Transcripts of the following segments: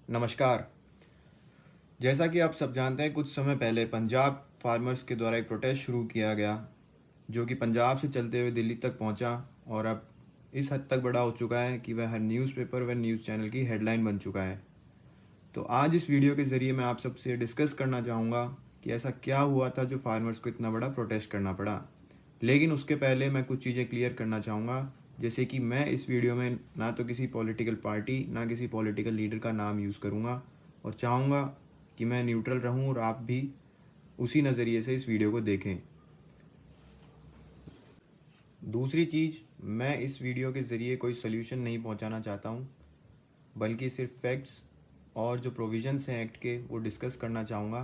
नमस्कार। जैसा कि आप सब जानते हैं, कुछ समय पहले पंजाब फार्मर्स के द्वारा एक प्रोटेस्ट शुरू किया गया, जो कि पंजाब से चलते हुए दिल्ली तक पहुंचा और अब इस हद तक बड़ा हो चुका है कि वह हर न्यूज़पेपर व न्यूज़ चैनल की हेडलाइन बन चुका है। तो आज इस वीडियो के ज़रिए मैं आप सबसे डिस्कस करना चाहूँगा कि ऐसा क्या हुआ था जो फार्मर्स को इतना बड़ा प्रोटेस्ट करना पड़ा। लेकिन उसके पहले मैं कुछ चीज़ें क्लियर करना चाहूँगा, जैसे कि मैं इस वीडियो में ना तो किसी पॉलिटिकल पार्टी ना किसी पॉलिटिकल लीडर का नाम यूज़ करूँगा और चाहूँगा कि मैं न्यूट्रल रहूँ और आप भी उसी नज़रिए से इस वीडियो को देखें। दूसरी चीज़, मैं इस वीडियो के ज़रिए कोई सॉल्यूशन नहीं पहुँचाना चाहता हूँ, बल्कि सिर्फ फैक्ट्स और जो प्रोविज़न्स हैं एक्ट के वो डिस्कस करना चाहूँगा,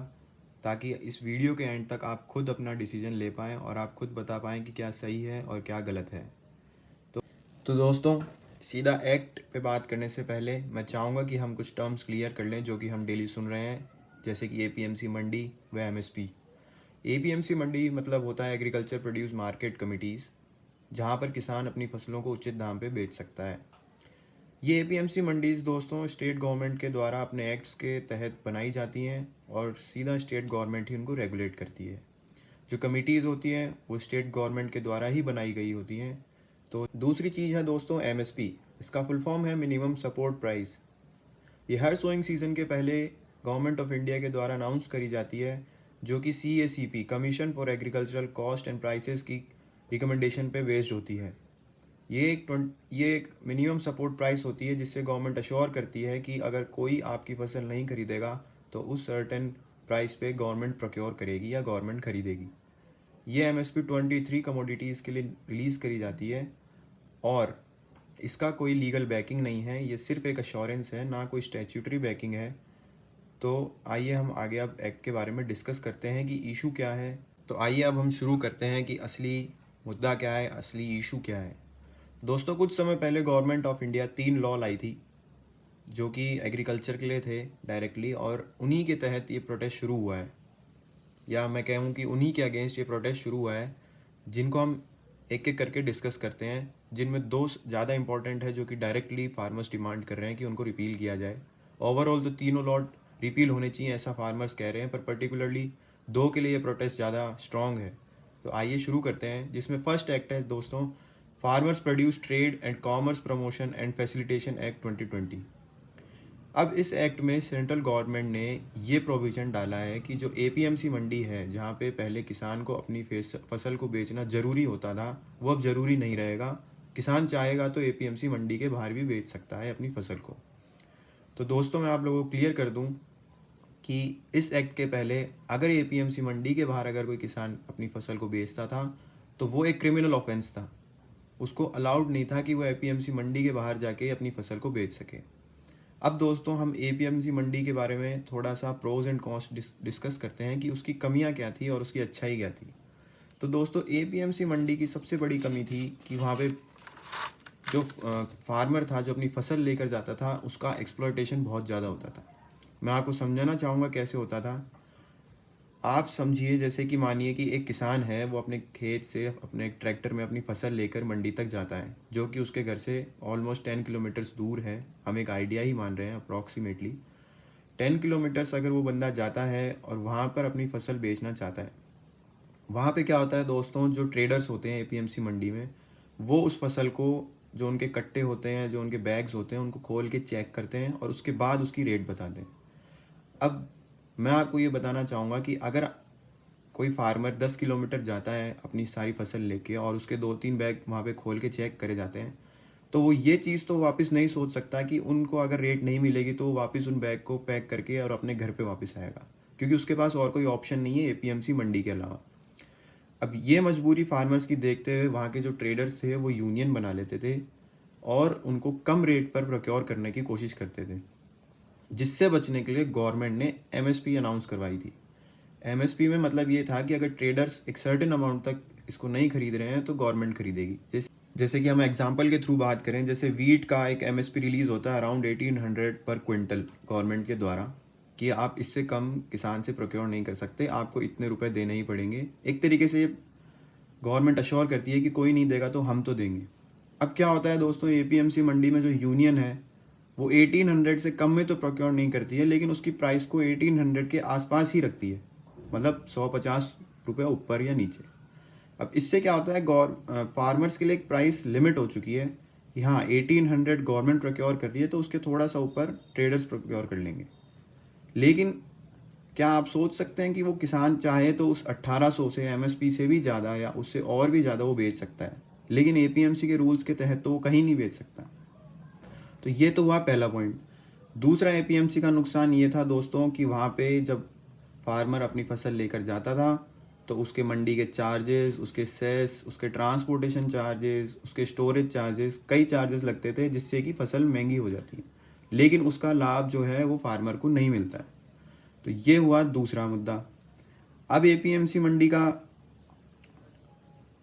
ताकि इस वीडियो के एंड तक आप खुद अपना डिसीजन ले पाएँ और आप खुद बता पाएँ कि क्या सही है और क्या गलत है। तो दोस्तों, सीधा एक्ट पे बात करने से पहले मैं चाहूँगा कि हम कुछ टर्म्स क्लियर कर लें जो कि हम डेली सुन रहे हैं, जैसे कि एपीएमसी मंडी व एमएसपी। एपीएमसी मंडी मतलब होता है एग्रीकल्चर प्रोड्यूस मार्केट कमिटीज़, जहाँ पर किसान अपनी फसलों को उचित दाम पे बेच सकता है। ये एपीएमसी मंडीज़ दोस्तों स्टेट गवर्नमेंट के द्वारा अपने एक्ट्स के तहत बनाई जाती हैं और सीधा स्टेट गवर्नमेंट ही उनको रेगुलेट करती है। जो कमिटीज़ होती हैं वो स्टेट गवर्नमेंट के द्वारा ही बनाई गई होती हैं। तो दूसरी चीज़ है दोस्तों एमएसपी। इसका फुल फॉर्म है मिनिमम सपोर्ट प्राइस। ये हर सोइंग सीज़न के पहले गवर्नमेंट ऑफ इंडिया के द्वारा अनाउंस करी जाती है, जो कि CACP commission for agricultural cost and prices की रिकमेंडेशन पे बेस्ड होती है। ये एक मिनिमम सपोर्ट प्राइस होती है, जिससे गवर्नमेंट अश्योर करती है कि अगर कोई आपकी फसल नहीं खरीदेगा तो उस सर्टेन प्राइस पे गवर्नमेंट प्रोक्योर करेगी या गवर्नमेंट खरीदेगी। ये MSP 23 कमोडिटीज़ के लिए रिलीज़ करी जाती है और इसका कोई लीगल बैकिंग नहीं है, ये सिर्फ एक अश्योरेंस है, ना कोई स्टैट्यूटरी बैकिंग है। तो आइए हम आगे अब एक्ट के बारे में डिस्कस करते हैं कि इशू क्या है। तो आइए अब हम शुरू करते हैं कि असली मुद्दा क्या है, असली इशू क्या है। दोस्तों, कुछ समय पहले गवर्नमेंट ऑफ इंडिया 3 लॉ लाई थी, जो कि एग्रीकल्चर के लिए थे डायरेक्टली, और उन्हीं के तहत ये प्रोटेस्ट शुरू हुआ है, या मैं कहूँ कि उन्हीं के अगेंस्ट ये प्रोटेस्ट शुरू हुआ है, जिनको हम एक एक करके डिस्कस करते हैं। जिनमें दो ज़्यादा इंपॉर्टेंट है जो कि डायरेक्टली फार्मर्स डिमांड कर रहे हैं कि उनको रिपील किया जाए। ओवरऑल तो तीनों लॉ रिपील होने चाहिए ऐसा फार्मर्स कह रहे हैं, पर पर्टिकुलरली दो के लिए ये प्रोटेस्ट ज़्यादा स्ट्रॉन्ग है। तो आइए शुरू करते हैं, जिसमें फर्स्ट एक्ट है दोस्तों, farmers produce trade and commerce promotion and facilitation act 2020। अब इस एक्ट में सेंट्रल गवर्नमेंट ने ये प्रोविज़न डाला है कि जो एपीएमसी मंडी है, जहाँ पे पहले किसान को अपनी फसल को बेचना ज़रूरी होता था, वो अब ज़रूरी नहीं रहेगा। किसान चाहेगा तो एपीएमसी मंडी के बाहर भी बेच सकता है अपनी फसल को। तो दोस्तों, मैं आप लोगों को क्लियर कर दूं कि इस एक्ट के पहले अगर एपीएमसी मंडी के बाहर अगर कोई किसान अपनी फसल को बेचता था तो वो एक क्रिमिनल ऑफेंस था। उसको अलाउड नहीं था कि वो एपीएमसी मंडी के बाहर जाके अपनी फसल को बेच सके। अब दोस्तों, हम एपीएमसी मंडी के बारे में थोड़ा सा प्रोज एंड कॉन्स डिस्कस करते हैं कि उसकी कमियां क्या थी और उसकी अच्छाई क्या थी। तो दोस्तों, एपीएमसी मंडी की सबसे बड़ी कमी थी कि वहाँ पे जो फार्मर था जो अपनी फसल लेकर जाता था, उसका एक्सप्लॉयटेशन बहुत ज़्यादा होता था। मैं आपको समझाना चाहूँगा कैसे होता था। आप समझिए, जैसे कि मानिए कि एक किसान है, वो अपने खेत से अपने ट्रैक्टर में अपनी फसल लेकर मंडी तक जाता है, जो कि उसके घर से ऑलमोस्ट 10 किलोमीटर्स दूर है। हम एक आइडिया ही मान रहे हैं, अप्रॉक्सीमेटली 10 किलोमीटर्स अगर वो बंदा जाता है और वहाँ पर अपनी फसल बेचना चाहता है, वहाँ पे क्या होता है दोस्तों, जो ट्रेडर्स होते हैं एपीएमसी मंडी में, वो उस फसल को, जो उनके कट्टे होते हैं, जो उनके बैग्स होते हैं, उनको खोल के चेक करते हैं और उसके बाद उसकी रेट बताते हैं। अब मैं आपको ये बताना चाहूँगा कि अगर कोई फार्मर 10 किलोमीटर जाता है अपनी सारी फसल लेके और उसके 2-3 बैग वहाँ पे खोल के चेक करे जाते हैं, तो वो ये चीज़ तो वापस नहीं सोच सकता कि उनको अगर रेट नहीं मिलेगी तो वो वापस उन बैग को पैक करके और अपने घर पे वापस आएगा, क्योंकि उसके पास और कोई ऑप्शन नहीं है एपीएमसी मंडी के अलावा। अब ये मजबूरी फार्मर्स की देखते हुए वहाँ के जो ट्रेडर्स थे वो यूनियन बना लेते थे और उनको कम रेट पर प्रोक्योर करने की कोशिश करते थे, जिससे बचने के लिए गवर्नमेंट ने एमएसपी अनाउंस करवाई थी। एमएसपी में मतलब ये था कि अगर ट्रेडर्स एक सर्टेन अमाउंट तक इसको नहीं खरीद रहे हैं तो गवर्नमेंट खरीदेगी। जैसे कि हम एग्जांपल के थ्रू बात करें, जैसे वीट का एक एमएसपी रिलीज़ होता है अराउंड 1800 पर क्विंटल गवर्नमेंट के द्वारा, कि आप इससे कम किसान से प्रोक्योर नहीं कर सकते, आपको इतने रुपए देने ही पड़ेंगे। एक तरीके से गवर्नमेंट अश्योर करती है कि कोई नहीं देगा तो हम तो देंगे। अब क्या होता है दोस्तों, एपीएमसी मंडी में जो यूनियन है वो 1800 से कम में तो प्रोक्योर नहीं करती है, लेकिन उसकी प्राइस को 1800 के आसपास ही रखती है, मतलब 150 रुपये ऊपर या नीचे। अब इससे क्या होता है, फार्मर्स के लिए एक प्राइस लिमिट हो चुकी है कि हाँ 1800 गवर्नमेंट प्रोक्योर कर रही है तो उसके थोड़ा सा ऊपर ट्रेडर्स प्रोक्योर कर लेंगे। लेकिन क्या आप सोच सकते हैं कि वो किसान चाहे तो उस 1800 से एमएसपी से भी ज़्यादा या उससे और भी ज़्यादा वो बेच सकता है, लेकिन एपीएमसी के रूल्स के तहत तो वो कहीं नहीं बेच सकता। तो ये तो हुआ पहला पॉइंट। दूसरा एपीएमसी का नुकसान ये था दोस्तों कि वहाँ पे जब फार्मर अपनी फसल लेकर जाता था तो उसके मंडी के चार्जेस, उसके सेस, उसके ट्रांसपोर्टेशन चार्जेस, उसके स्टोरेज चार्जेस, कई चार्जेस लगते थे जिससे कि फसल महंगी हो जाती है, लेकिन उसका लाभ जो है वो फार्मर को नहीं मिलता है। तो ये हुआ दूसरा मुद्दा। अब एपीएमसी मंडी का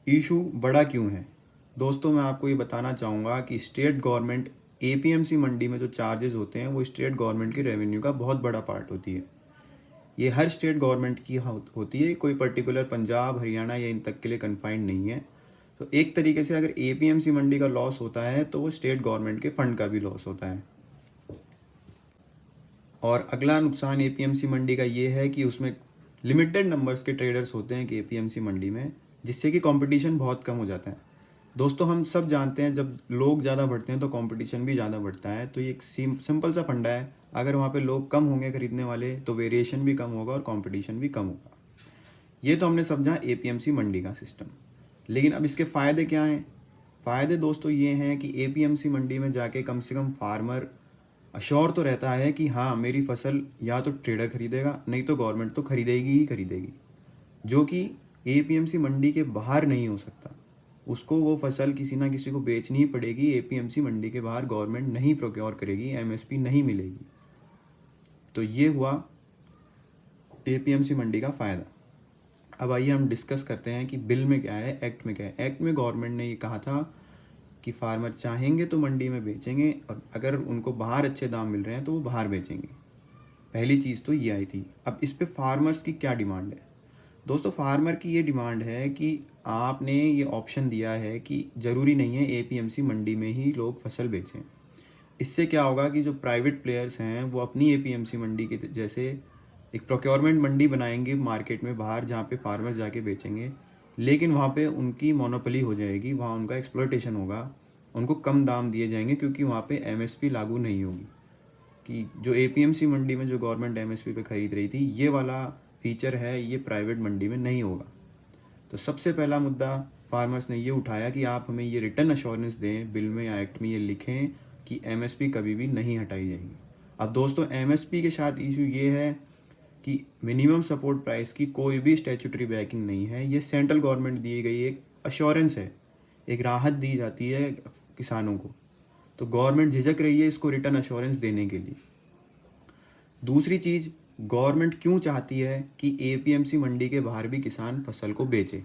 इशू बड़ा क्यों है दोस्तों, मैं आपको ये बताना चाहूँगा कि स्टेट गवर्नमेंट एपीएमसी मंडी में जो चार्जेस होते हैं वो स्टेट गवर्नमेंट की रेवेन्यू का बहुत बड़ा पार्ट होती है। ये हर स्टेट गवर्नमेंट की होती है, कोई पर्टिकुलर पंजाब, हरियाणा या इन तक के लिए कन्फाइंड नहीं है। तो एक तरीके से अगर एपीएमसी मंडी का लॉस होता है तो वो स्टेट गवर्नमेंट के फंड का भी लॉस होता है। और अगला नुकसान एपीएमसी मंडी का ये है कि उसमें लिमिटेड नंबर्स के ट्रेडर्स होते हैं कि एपीएमसी मंडी में, जिससे कि कंपटीशन बहुत कम हो जाता है। दोस्तों हम सब जानते हैं जब लोग ज़्यादा बढ़ते हैं तो कंपटीशन भी ज़्यादा बढ़ता है। तो ये एक सिंपल सा फंडा है, अगर वहाँ पे लोग कम होंगे खरीदने वाले तो वेरिएशन भी कम होगा और कंपटीशन भी कम होगा। ये तो हमने समझा एपीएमसी मंडी का सिस्टम। लेकिन अब इसके फ़ायदे क्या हैं? फ़ायदे दोस्तों ये हैं कि एपीएमसी मंडी में जाके कम से कम फार्मर अश्योर तो रहता है कि हाँ मेरी फसल या तो ट्रेडर खरीदेगा, नहीं तो गवर्नमेंट तो खरीदेगी ही खरीदेगी, जो कि एपीएमसी मंडी के बाहर नहीं हो सकता। उसको वो फसल किसी ना किसी को बेचनी ही पड़ेगी, एपीएमसी मंडी के बाहर गवर्नमेंट नहीं प्रोक्योर करेगी, एमएसपी नहीं मिलेगी। तो ये हुआ एपीएमसी मंडी का फ़ायदा। अब आइए हम डिस्कस करते हैं कि बिल में क्या है, एक्ट में क्या है। एक्ट में गवर्नमेंट ने ये कहा था कि फार्मर चाहेंगे तो मंडी में बेचेंगे और अगर उनको बाहर अच्छे दाम मिल रहे हैं तो वो बाहर बेचेंगे। पहली चीज़ तो ये आई थी। अब इस पे फार्मर्स की क्या डिमांड है दोस्तों? फार्मर की ये डिमांड है कि आपने ये ऑप्शन दिया है कि ज़रूरी नहीं है एपीएमसी मंडी में ही लोग फसल बेचें। इससे क्या होगा कि जो प्राइवेट प्लेयर्स हैं वो अपनी एपीएमसी मंडी के जैसे एक प्रोक्योरमेंट मंडी बनाएंगे मार्केट में बाहर, जहाँ पे फार्मर जाके बेचेंगे, लेकिन वहाँ पे उनकी मोनोपोली हो जाएगी, वहाँ उनका एक्सप्लॉयटेशन होगा, उनको कम दाम दिए जाएंगे क्योंकि वहाँ पे एमएसपी लागू नहीं होगी। कि जो एपीएमसी मंडी में जो गवर्नमेंट एमएसपी पे ख़रीद रही थी, ये वाला फीचर है, ये प्राइवेट मंडी में नहीं होगा। तो सबसे पहला मुद्दा फार्मर्स ने ये उठाया कि आप हमें ये रिटर्न अश्योरेंस दें, बिल में या एक्ट में ये लिखें कि एमएसपी कभी भी नहीं हटाई जाएगी। अब दोस्तों एमएसपी के साथ इशू ये है कि मिनिमम सपोर्ट प्राइस की कोई भी स्टैट्यूटरी बैकिंग नहीं है। ये सेंट्रल गवर्नमेंट दी गई एक अश्योरेंस है, एक राहत दी जाती है किसानों को। तो गवर्नमेंट झिझक रही है इसको रिटर्न अश्योरेंस देने के लिए। दूसरी चीज़, गवर्नमेंट क्यों चाहती है कि एपीएमसी मंडी के बाहर भी किसान फसल को बेचे?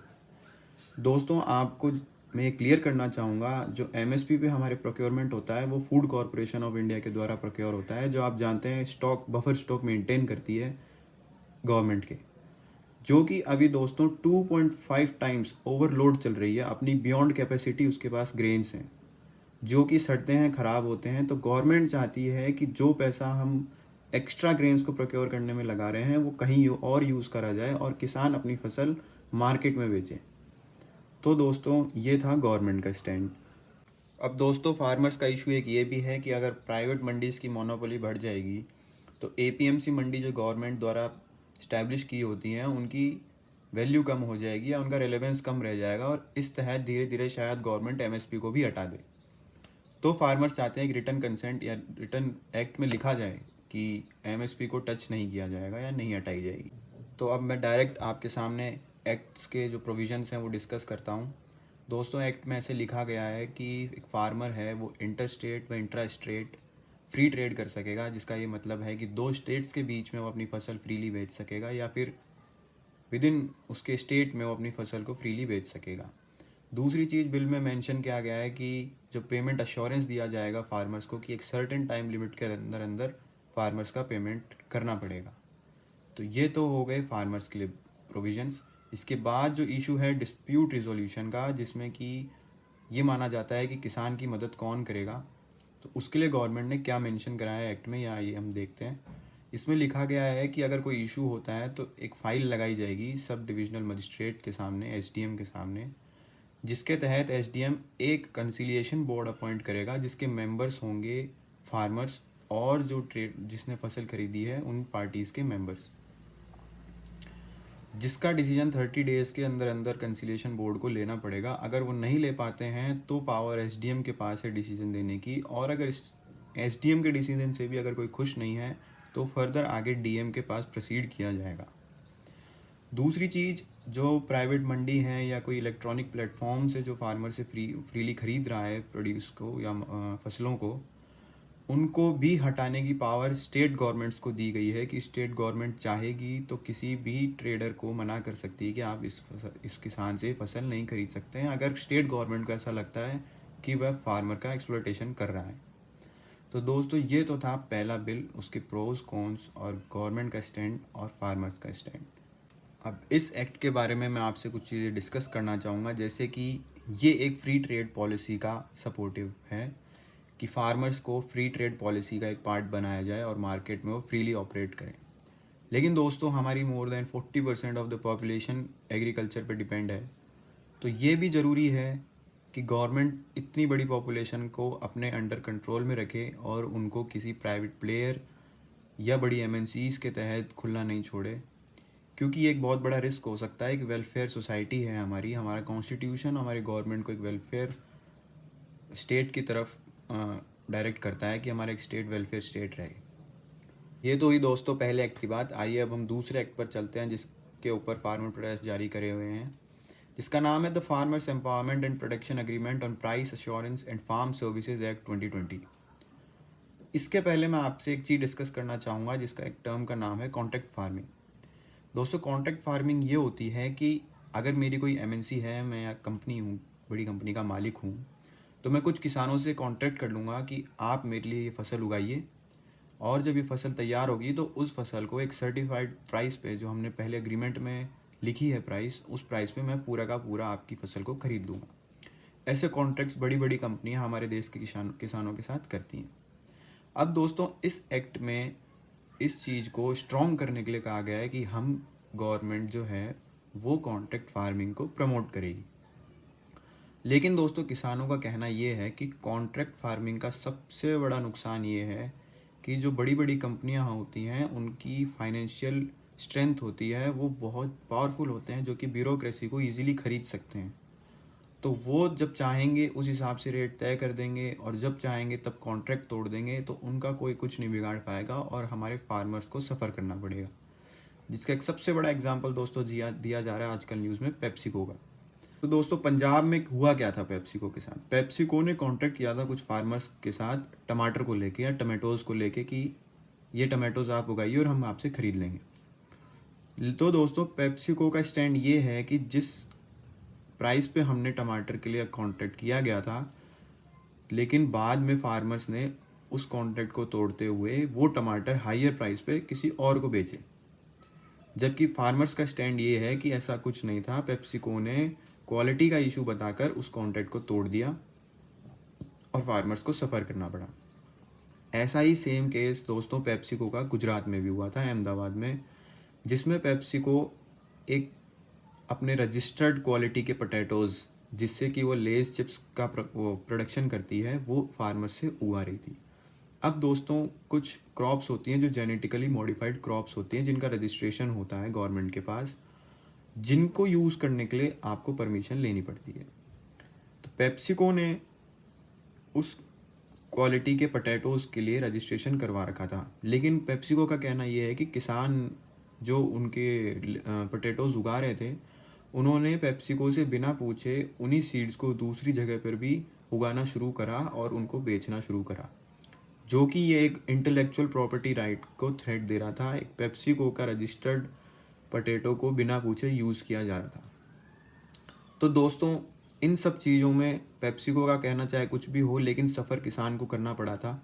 दोस्तों आपको मैं क्लियर करना चाहूँगा, जो एमएसपी पे हमारे प्रोक्योरमेंट होता है वो फूड कॉरपोरेशन ऑफ इंडिया के द्वारा प्रोक्योर होता है, जो आप जानते हैं स्टॉक बफर स्टॉक मेंटेन करती है गवर्नमेंट के, जो कि अभी दोस्तों 2.5 टाइम्स ओवरलोड चल रही है, अपनी बियॉन्ड कैपेसिटी उसके पास ग्रेन्स हैं जो कि सड़ते हैं, ख़राब होते हैं। तो गवर्नमेंट चाहती है कि जो पैसा हम एक्स्ट्रा ग्रेन्स को प्रोक्योर करने में लगा रहे हैं वो कहीं और यूज़ करा जाए और किसान अपनी फसल मार्केट में बेचे। तो दोस्तों ये था गवर्नमेंट का स्टैंड। अब दोस्तों फार्मर्स का इशू एक ये भी है कि अगर प्राइवेट मंडीज़ की मोनोपोली बढ़ जाएगी तो एपीएमसी मंडी जो गवर्नमेंट द्वारा इस्टेब्लिश की होती हैं उनकी वैल्यू कम हो जाएगी या उनका रेलेवेंस कम रह जाएगा, और इस तहत धीरे धीरे शायद गवर्नमेंट एमएसपी को भी हटा दे। तो फार्मर्स चाहते हैं कि रिटर्न कंसेंट या रिटर्न एक्ट में लिखा जाए कि एमएसपी को टच नहीं किया जाएगा या नहीं हटाई जाएगी। तो अब मैं डायरेक्ट आपके सामने एक्ट्स के जो प्रोविजंस हैं वो डिस्कस करता हूँ। दोस्तों एक्ट में ऐसे लिखा गया है कि एक फार्मर है वो इंटर स्टेट व इंट्रा स्टेट फ्री ट्रेड कर सकेगा, जिसका ये मतलब है कि दो स्टेट्स के बीच में वो अपनी फसल फ्रीली बेच सकेगा या फिर विद इन उसके स्टेट में वो अपनी फसल को फ्रीली बेच सकेगा। दूसरी चीज़ बिल में मेंशन किया गया है कि जो पेमेंट अश्योरेंस दिया जाएगा फार्मर्स को कि एक सर्टेन टाइम लिमिट के अंदर अंदर फार्मर्स का पेमेंट करना पड़ेगा। तो ये तो हो गए फार्मर्स के लिए प्रोविजंस। इसके बाद जो इशू है डिस्प्यूट रिजोल्यूशन का, जिसमें कि ये माना जाता है कि किसान की मदद कौन करेगा, तो उसके लिए गवर्नमेंट ने क्या मेंशन करा है एक्ट में, या ये हम देखते हैं। इसमें लिखा गया है कि अगर कोई इशू होता है तो एक फ़ाइल लगाई जाएगी सब डिविजनल मजिस्ट्रेट के सामने, एसडीएम के सामने, जिसके तहत एसडीएम एक कंसिलिएशन बोर्ड अपॉइंट करेगा जिसके मेंबर्स होंगे फार्मर्स और जो ट्रेड जिसने फसल खरीदी है उन पार्टीज़ के मेंबर्स, जिसका डिसीजन 30 डेज़ के अंदर अंदर कंसिलिएशन बोर्ड को लेना पड़ेगा। अगर वो नहीं ले पाते हैं तो पावर एसडीएम के पास है डिसीजन देने की, और अगर इस एसडीएम के डिसीजन से भी अगर कोई खुश नहीं है तो फर्दर आगे डीएम के पास प्रोसीड किया जाएगा। दूसरी चीज़, जो प्राइवेट मंडी हैं या कोई इलेक्ट्रॉनिक प्लेटफॉर्म से जो फार्मर से फ्रीली ख़रीद रहा है प्रोड्यूस को या फसलों को, उनको भी हटाने की पावर स्टेट गवर्नमेंट्स को दी गई है कि स्टेट गवर्नमेंट चाहेगी तो किसी भी ट्रेडर को मना कर सकती है कि आप इस किसान से फसल नहीं खरीद सकते हैं, अगर स्टेट गवर्नमेंट को ऐसा लगता है कि वह फार्मर का एक्सप्लॉयटेशन कर रहा है। तो दोस्तों ये तो था पहला बिल, उसके प्रोज कॉन्स और गवर्नमेंट का स्टैंड और फार्मर्स का स्टैंड। अब इस एक्ट के बारे में मैं आपसे कुछ चीज़ें डिस्कस करना चाहूँगा, जैसे कि ये एक फ्री ट्रेड पॉलिसी का सपोर्टिव है कि फार्मर्स को फ्री ट्रेड पॉलिसी का एक पार्ट बनाया जाए और मार्केट में वो फ्रीली ऑपरेट करें। लेकिन दोस्तों हमारी more than 40% of the population agriculture पे डिपेंड है, तो ये भी ज़रूरी है कि गवर्नमेंट इतनी बड़ी पॉपुलेशन को अपने अंडर कंट्रोल में रखे और उनको किसी प्राइवेट प्लेयर या बड़ी एमएनसीज़ के तहत खुला नहीं छोड़े, क्योंकि ये एक बहुत बड़ा रिस्क हो सकता है कि वेलफेयर सोसाइटी है हमारी, हमारा कॉन्स्टिट्यूशन हमारे गवर्नमेंट को एक वेलफेयर स्टेट की तरफ डायरेक्ट करता है कि हमारा एक स्टेट वेलफेयर स्टेट रहे। ये तो हुई दोस्तों पहले एक्ट की बात। आइए अब हम दूसरे एक्ट पर चलते हैं जिसके ऊपर फार्मर प्रोटेस्ट जारी करे हुए हैं, जिसका नाम है the farmers empowerment and protection agreement on price assurance and farm services act 2020। इसके पहले मैं आपसे एक चीज़ डिस्कस करना चाहूँगा जिसका एक टर्म का नाम है कॉन्ट्रैक्ट फार्मिंग। दोस्तों कॉन्ट्रैक्ट फार्मिंग ये होती है कि अगर मेरी कोई एमएनसी है, मैं या कंपनी हूँ, बड़ी कंपनी का मालिक हूँ, तो मैं कुछ किसानों से कॉन्ट्रैक्ट कर लूँगा कि आप मेरे लिए ये फसल उगाइए, और जब ये फसल तैयार होगी तो उस फसल को एक सर्टिफाइड प्राइस पे, जो हमने पहले एग्रीमेंट में लिखी है प्राइस, उस प्राइस पे मैं पूरा का पूरा आपकी फसल को खरीद लूँगा। ऐसे कॉन्ट्रैक्ट्स बड़ी बड़ी कंपनियां हमारे देश के किसानों के साथ करती हैं। अब दोस्तों इस एक्ट में इस चीज़ को स्ट्रॉन्ग करने के लिए कहा गया है कि हम गवर्नमेंट जो है वो कॉन्ट्रैक्ट फार्मिंग को प्रमोट करेगी। लेकिन दोस्तों किसानों का कहना ये है कि कॉन्ट्रैक्ट फार्मिंग का सबसे बड़ा नुकसान ये है कि जो बड़ी बड़ी कंपनियां होती हैं उनकी फाइनेंशियल स्ट्रेंथ होती है, वो बहुत पावरफुल होते हैं, जो कि ब्यूरोक्रेसी को ईजिली खरीद सकते हैं। तो वो जब चाहेंगे उस हिसाब से रेट तय कर देंगे और जब चाहेंगे तब कॉन्ट्रैक्ट तोड़ देंगे, तो उनका कोई कुछ नहीं बिगाड़ पाएगा और हमारे फार्मर्स को सफ़र करना पड़ेगा। जिसका एक सबसे बड़ा एग्जांपल दोस्तों दिया जा रहा है आजकल न्यूज़ में पेप्सिको का। तो दोस्तों पंजाब में हुआ क्या था पेप्सिको के साथ? पेप्सिको ने कॉन्ट्रैक्ट किया था कुछ फार्मर्स के साथ टमाटर को लेके या टमाटोज़ को लेके कि ये टमाटोज़ आप उगाइए और हम आपसे ख़रीद लेंगे। तो दोस्तों पेप्सिको का स्टैंड ये है कि जिस प्राइस पे हमने टमाटर के लिए कॉन्ट्रैक्ट किया गया था, लेकिन बाद में फार्मर्स ने उस कॉन्ट्रैक्ट को तोड़ते हुए वो टमाटर हायर प्राइस पे किसी और को बेचे, जबकि फार्मर्स का स्टैंड ये है कि ऐसा कुछ नहीं था। पेप्सिको ने क्वालिटी का इशू बताकर उस कॉन्ट्रैक्ट को तोड़ दिया और फार्मर्स को सफ़र करना पड़ा। ऐसा ही सेम केस दोस्तों पेप्सिको का गुजरात में भी हुआ था, अहमदाबाद में, जिसमें पेप्सिको एक अपने रजिस्टर्ड क्वालिटी के पोटैटोज़, जिससे कि वो लेस चिप्स का प्रोडक्शन करती है, वो फार्मर से उगा रही थी। अब दोस्तों कुछ क्रॉप्स होती हैं जो जेनेटिकली मॉडिफाइड क्रॉप्स होती हैं, जिनका रजिस्ट्रेशन होता है गवर्नमेंट के पास, जिनको यूज़ करने के लिए आपको परमिशन लेनी पड़ती है। तो पेप्सिको ने उस क्वालिटी के पोटैटोज़ के लिए रजिस्ट्रेशन करवा रखा था, लेकिन पेप्सिको का कहना ये है कि किसान जो उनके पोटैटोज़ उगा रहे थे, उन्होंने पेप्सिको से बिना पूछे उन्हीं सीड्स को दूसरी जगह पर भी उगाना शुरू करा और उनको बेचना शुरू करा, जो कि ये एक इंटेलेक्चुअल प्रॉपर्टी राइट को थ्रेट दे रहा था। एक पेप्सिको का रजिस्टर्ड पोटैटो को बिना पूछे यूज़ किया जा रहा था। तो दोस्तों इन सब चीज़ों में पेप्सिको का कहना चाहे कुछ भी हो, लेकिन सफ़र किसान को करना पड़ा था।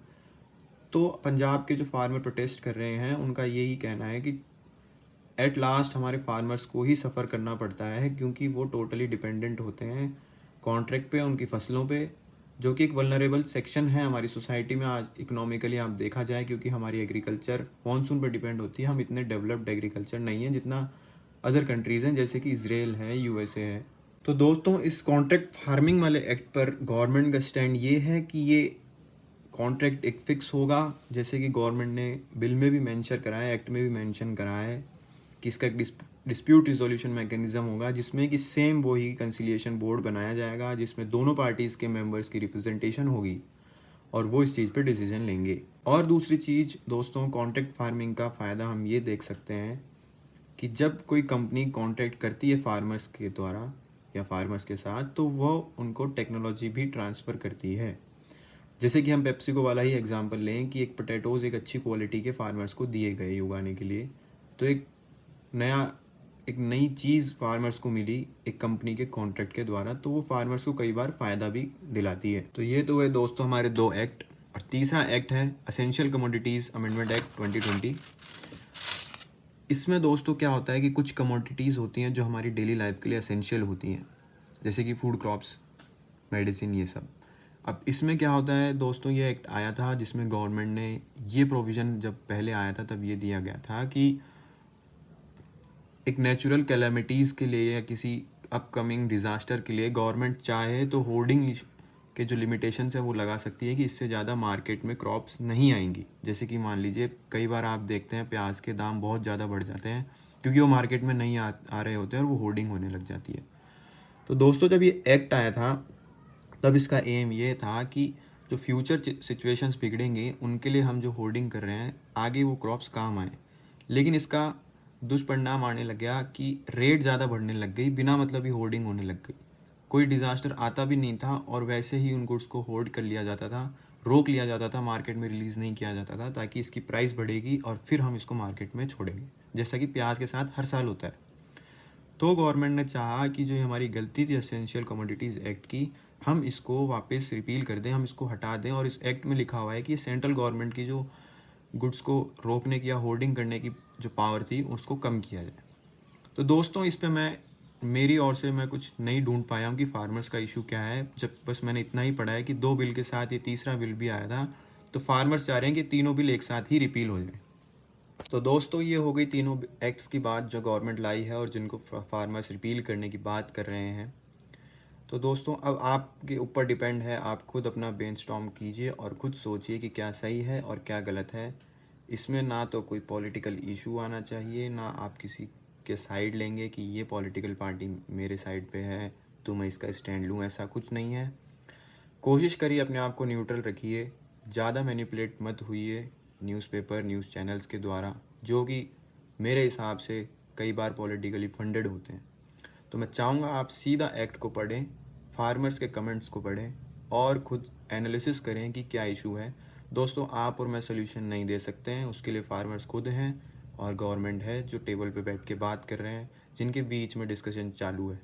तो पंजाब के जो फार्मर प्रोटेस्ट कर रहे हैं उनका यही कहना है कि एट लास्ट हमारे फार्मर्स को ही सफ़र करना पड़ता है, क्योंकि वो टोटली डिपेंडेंट होते हैं कॉन्ट्रैक्ट पे, उनकी फसलों पे, जो कि एक वल्नरेबल सेक्शन है हमारी सोसाइटी में आज इकोनॉमिकली आप देखा जाए, क्योंकि हमारी एग्रीकल्चर मानसून पर डिपेंड होती है। हम इतने डेवलप्ड एग्रीकल्चर नहीं है जितना अदर कंट्रीज़ हैं, जैसे कि इसराइल है, यूएसए है। तो दोस्तों, इस कॉन्ट्रैक्ट फार्मिंग वाले एक्ट पर गवर्नमेंट का स्टैंड ये है कि ये कॉन्ट्रैक्ट एक फ़िक्स होगा, जैसे कि गवर्नमेंट ने बिल में भी मेंशन करा है, एक्ट में भी मेंशन करा है कि इसका एक डिस्प्यूट रिजोल्यूशन मैकेनिज्म होगा, जिसमें कि सेम वही कंसिलिएशन बोर्ड बनाया जाएगा, जिसमें दोनों पार्टीज़ के मेंबर्स की रिप्रेजेंटेशन होगी और वो इस चीज़ पे डिसीजन लेंगे। और दूसरी चीज़ दोस्तों, कॉन्ट्रैक्ट फार्मिंग का फ़ायदा हम ये देख सकते हैं कि जब कोई कंपनी कॉन्ट्रैक्ट करती है फार्मर्स के द्वारा या फार्मर्स के साथ, तो वो उनको टेक्नोलॉजी भी ट्रांसफ़र करती है। जैसे कि हम पेप्सिको वाला ही एग्जांपल लें कि एक पोटैटोज़ एक अच्छी क्वालिटी के फार्मर्स को दिए गए उगाने के लिए, तो एक नई चीज़ फार्मर्स को मिली एक कंपनी के कॉन्ट्रैक्ट के द्वारा, तो वो फार्मर्स को कई बार फ़ायदा भी दिलाती है। तो ये तो है दोस्तों हमारे 2 एक्ट। और तीसरा एक्ट है एसेंशियल कमोडिटीज़ अमेंडमेंट एक्ट 2020। इसमें दोस्तों क्या होता है कि कुछ कमोडिटीज़ होती हैं जो हमारी डेली लाइफ के लिए एसेंशियल होती हैं, जैसे कि फूड क्रॉप्स, मेडिसिन, ये सब। अब इसमें क्या होता है दोस्तों, ये एक्ट आया था जिसमें गवर्नमेंट ने ये प्रोविज़न जब पहले आया था तब ये दिया गया था कि एक नेचुरल कैलेमिटीज़ के लिए या किसी अपकमिंग डिज़ास्टर के लिए गवर्नमेंट चाहे तो होर्डिंग के जो लिमिटेशंस है वो लगा सकती है कि इससे ज़्यादा मार्केट में क्रॉप्स नहीं आएंगी। जैसे कि मान लीजिए कई बार आप देखते हैं प्याज के दाम बहुत ज़्यादा बढ़ जाते हैं क्योंकि वो मार्केट में नहीं आ रहे होते हैं और वो होर्डिंग होने लग जाती है। तो दोस्तों, जब ये एक्ट आया था तब इसका एम ये था कि जो फ्यूचर सिचुएशंस बिगड़ेंगे उनके लिए हम जो होर्डिंग कर रहे हैं आगे वो क्रॉप्स काम आए। लेकिन इसका दुष्परिणाम आने लग गया कि रेट ज़्यादा बढ़ने लग गई, बिना मतलब ही होर्डिंग होने लग गई। कोई डिज़ास्टर आता भी नहीं था और वैसे ही उन गुड्स को होल्ड कर लिया जाता था, रोक लिया जाता था, मार्केट में रिलीज़ नहीं किया जाता था, ताकि इसकी प्राइस बढ़ेगी और फिर हम इसको मार्केट में छोड़ेंगे, जैसा कि प्याज के साथ हर साल होता है। तो गवर्नमेंट ने चाहा कि जो हमारी गलती थी एसेंशियल कमोडिटीज़ एक्ट की, हम इसको वापस रिपील कर दें, हम इसको हटा दें। और इस एक्ट में लिखा हुआ है कि सेंट्रल गवर्नमेंट की जो गुड्स को रोकने की या होर्डिंग करने की जो पावर थी उसको कम किया जाए। तो दोस्तों, इस पे मेरी ओर से मैं कुछ नहीं ढूंढ पाया हूँ कि फार्मर्स का इशू क्या है। जब बस मैंने इतना ही पढ़ा है कि 2 बिल के साथ ये तीसरा बिल भी आया था, तो फार्मर्स चाह रहे हैं कि तीनों बिल एक साथ ही रिपील हो जाए। तो दोस्तों, ये हो गई तीनों एक्ट्स की बात जो गवर्नमेंट लाई है और जिनको फार्मर्स रिपील करने की बात कर रहे हैं। तो दोस्तों, अब आपके ऊपर डिपेंड है, आप खुद अपना ब्रेनस्टॉर्म कीजिए और खुद सोचिए कि क्या सही है और क्या गलत है। इसमें ना तो कोई पॉलिटिकल इशू आना चाहिए, ना आप किसी के साइड लेंगे कि ये पॉलिटिकल पार्टी मेरे साइड पे है तो मैं इसका स्टैंड लूँ, ऐसा कुछ नहीं है। कोशिश करिए अपने आप को न्यूट्रल रखिए, ज़्यादा मैनिपुलेट मत हुइए न्यूज़पेपर, न्यूज़ चैनल्स के द्वारा, जो कि मेरे हिसाब से कई बार पॉलिटिकली फंडेड होते हैं। तो मैं चाहूँगा आप सीधा एक्ट को पढ़ें, फार्मर्स के कमेंट्स को पढ़ें और खुद एनालिसिस करें कि क्या इशू है। दोस्तों, आप और मैं सोल्यूशन नहीं दे सकते हैं, उसके लिए फार्मर्स खुद हैं और गवर्नमेंट है जो टेबल पे बैठ के बात कर रहे हैं, जिनके बीच में डिस्कशन चालू है।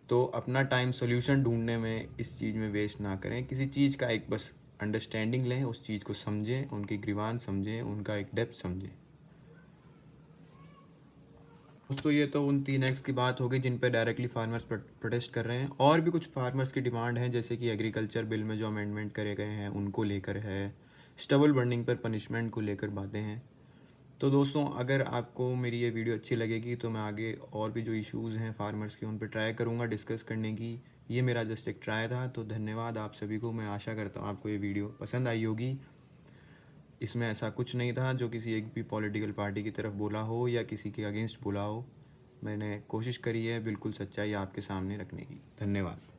तो अपना टाइम सोल्यूशन ढूंढने में इस चीज़ में वेस्ट ना करें। किसी चीज़ का एक बस अंडरस्टैंडिंग लें, उस चीज़ को समझें, उनकी ग्रीवांस समझें, उनका एक डेप्थ समझें। दोस्तों, ये तो उन 3 एक्ट्स की बात हो गई जिन पे डायरेक्टली फार्मर्स प्रोटेस्ट कर रहे हैं। और भी कुछ फार्मर्स की डिमांड है, जैसे कि एग्रीकल्चर बिल में जो अमेंडमेंट करे गए हैं उनको लेकर है, स्टबल बर्निंग पर पनिशमेंट को लेकर बातें हैं। तो दोस्तों, अगर आपको मेरी ये वीडियो अच्छी लगेगी तो मैं आगे और भी जो इश्यूज़ हैं फार्मर्स के उन पर ट्राई करूँगा डिस्कस करने की। ये मेरा जस्ट एक ट्राई था। तो धन्यवाद आप सभी को। मैं आशा करता हूँ आपको ये वीडियो पसंद आई होगी। इसमें ऐसा कुछ नहीं था जो किसी एक भी पॉलिटिकल पार्टी की तरफ बोला हो या किसी के अगेंस्ट बोला हो। मैंने कोशिश करी है बिल्कुल सच्चाई आपके सामने रखने की। धन्यवाद।